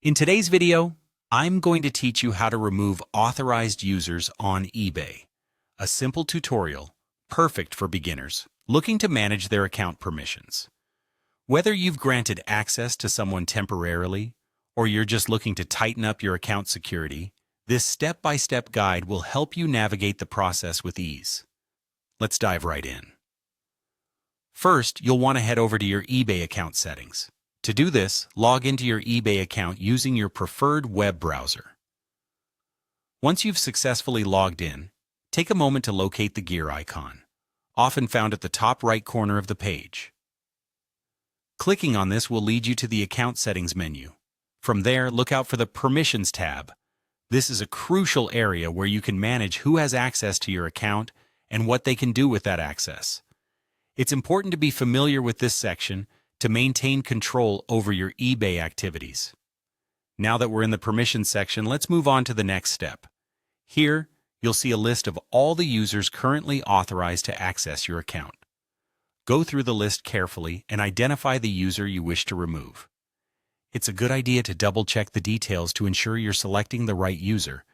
In today's video, I'm going to teach you how to remove authorized users on eBay. A simple tutorial, perfect for beginners looking to manage their account permissions. Whether you've granted access to someone temporarily or you're just looking to tighten up your account security, this step-by-step guide will help you navigate the process with ease. Let's dive right in. First, you'll want to head over to your eBay account settings. To do this, log into your eBay account using your preferred web browser. Once you've successfully logged in, take a moment to locate the gear icon, often found at the top right corner of the page. Clicking on this will lead you to the Account Settings menu. From there, look out for the Permissions tab. This is a crucial area where you can manage who has access to your account and what they can do with that access. It's important to be familiar with this section to maintain control over your eBay activities. Now that we're in the Permissions section, let's move on to the next step. Here, you'll see a list of all the users currently authorized to access your account. Go through the list carefully and identify the user you wish to remove. It's a good idea to double-check the details to ensure you're selecting the right user,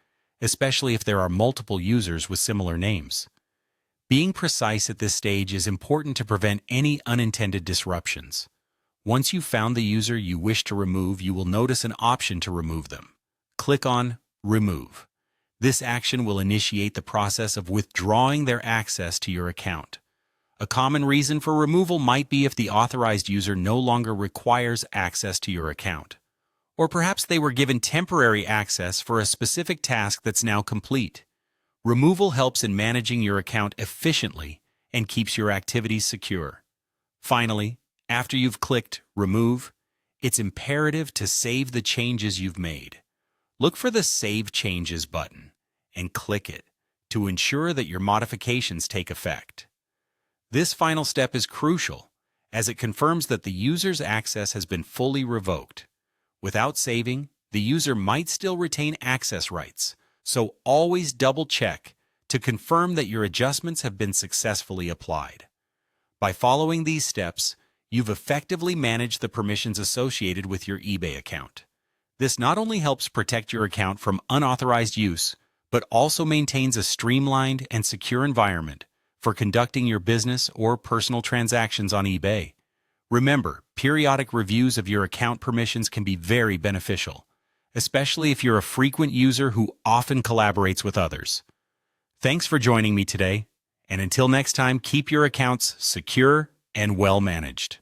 especially if there are multiple users with similar names. Being precise at this stage is important to prevent any unintended disruptions. Once you've found the user you wish to remove, you will notice an option to remove them. Click on Remove. This action will initiate the process of withdrawing their access to your account. A common reason for removal might be if the authorized user no longer requires access to your account. Or perhaps they were given temporary access for a specific task that's now complete. Removal helps in managing your account efficiently and keeps your activities secure. Finally, after you've clicked Remove, it's imperative to save the changes you've made. Look for the Save Changes button and click it to ensure that your modifications take effect. This final step is crucial as it confirms that the user's access has been fully revoked. Without saving, the user might still retain access rights, so always double-check to confirm that your adjustments have been successfully applied. By following these steps, you've effectively managed the permissions associated with your eBay account. This not only helps protect your account from unauthorized use, but also maintains a streamlined and secure environment for conducting your business or personal transactions on eBay. Remember, periodic reviews of your account permissions can be very beneficial, especially if you're a frequent user who often collaborates with others. Thanks for joining me today, and until next time, keep your accounts secure and well managed.